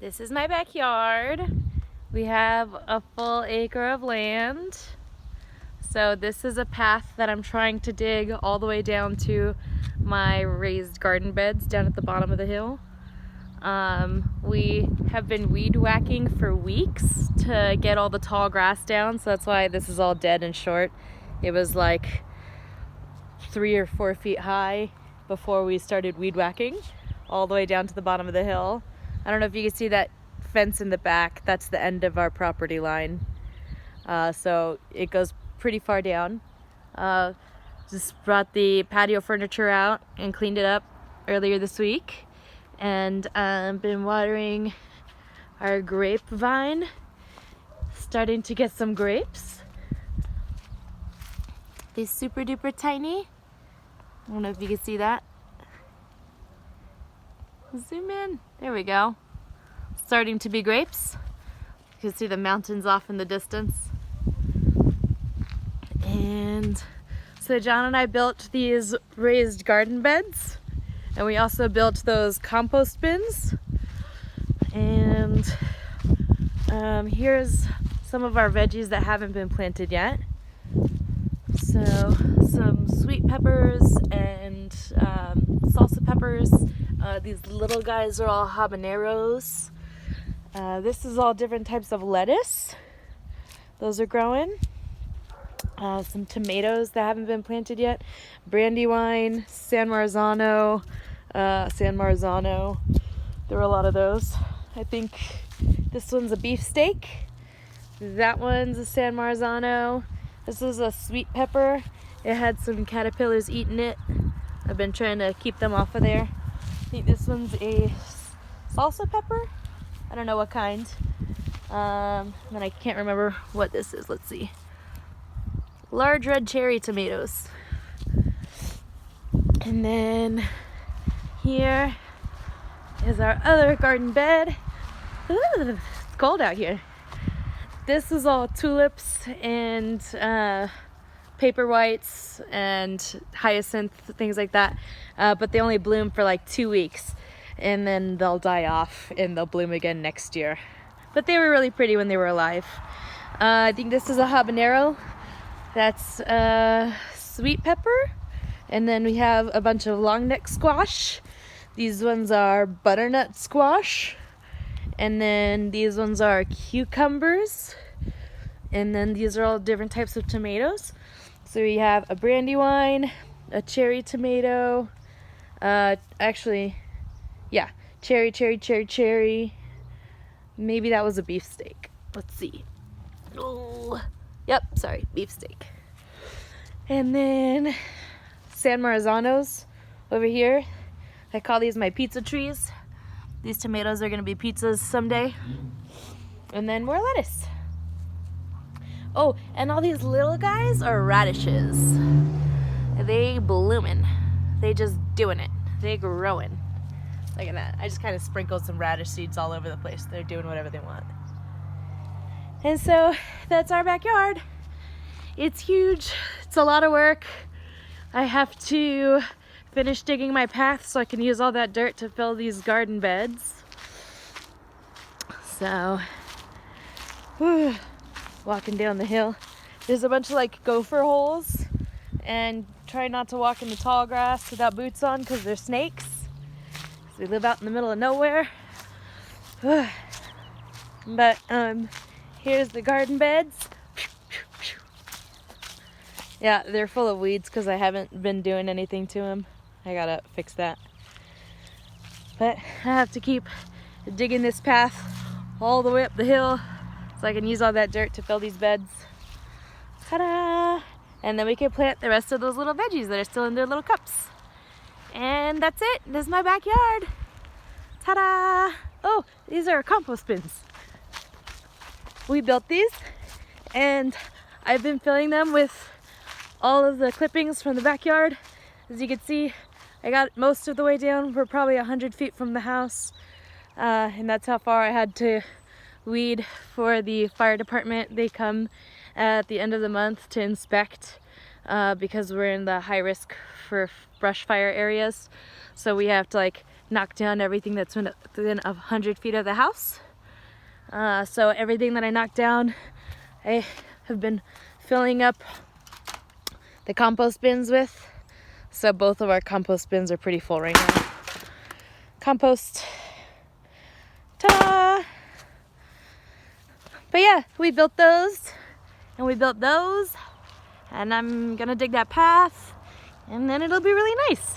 This is my backyard. We have a full acre of land. So this is a path that I'm trying to dig all the way down to my raised garden beds down at the bottom of the hill. We have been weed whacking for weeks to get all the tall grass down, so that's why this is all dead and short. It was like 3 or 4 feet high before we started weed whacking all the way down to the bottom of the hill. I don't know if you can see that fence in the back. That's the end of our property line. So it goes pretty far down. Just brought the patio furniture out and cleaned it up earlier this week. And been watering our grapevine. Starting to get some grapes. They're super duper tiny. I don't know if you can see that. Zoom in. There we go. Starting to be grapes. You can see the mountains off in the distance. And so John and I built these raised garden beds. And we also built those compost bins. And here's some of our veggies that haven't been planted yet. So some sweet peppers and salsa peppers. These little guys are all habaneros. This is all different types of lettuce. Those are growing. Some tomatoes that haven't been planted yet. Brandywine, San Marzano. There were a lot of those. I think this one's a beefsteak. That one's a San Marzano. This is a sweet pepper. It had some caterpillars eating it. I've been trying to keep them off of there. I think this one's a salsa pepper. I don't know what kind. And I can't remember what this is. Let's see. Large red cherry tomatoes. And then here is our other garden bed. Ooh, it's cold out here. This is all tulips and paper whites and hyacinth, things like that. But they only bloom for like 2 weeks. And then they'll die off and they'll bloom again next year. But they were really pretty when they were alive. I think this is a habanero. That's sweet pepper. And then we have a bunch of long neck squash. These ones are butternut squash. And then these ones are cucumbers. And then these are all different types of tomatoes. So we have a brandywine, a cherry tomato, cherry. Maybe that was a beefsteak. Let's see. Oh, yep, sorry, beefsteak. And then San Marzanos over here. I call these my pizza trees. These tomatoes are gonna be pizzas someday. And then more lettuce. Oh, and all these little guys are radishes. They blooming. They just doing it. They growing. Look at that. I just kind of sprinkled some radish seeds all over the place. They're doing whatever they want. And so that's our backyard. It's huge. It's a lot of work. I have to finish digging my path so I can use all that dirt to fill these garden beds. So, walking down the hill. There's a bunch of like gopher holes, and try not to walk in the tall grass without boots on because they're snakes. So we live out in the middle of nowhere. But here's the garden beds. Yeah, they're full of weeds because I haven't been doing anything to them. I gotta fix that. But I have to keep digging this path all the way up the hill so I can use all that dirt to fill these beds. Ta-da! And then we can plant the rest of those little veggies that are still in their little cups. And that's it. This is my backyard. Ta-da! Oh, these are compost bins. We built these and I've been filling them with all of the clippings from the backyard. As you can see, I got most of the way down. We're probably 100 feet from the house. And that's how far I had to weed for the fire department. They come at the end of the month to inspect because we're in the high risk for brush fire areas. So we have to like knocked down everything that's within 100 feet of the house. So everything that I knocked down, I have been filling up the compost bins with. So both of our compost bins are pretty full right now. Compost. Ta-da! But yeah, we built those, and we built those, and I'm gonna dig that path, and then it'll be really nice.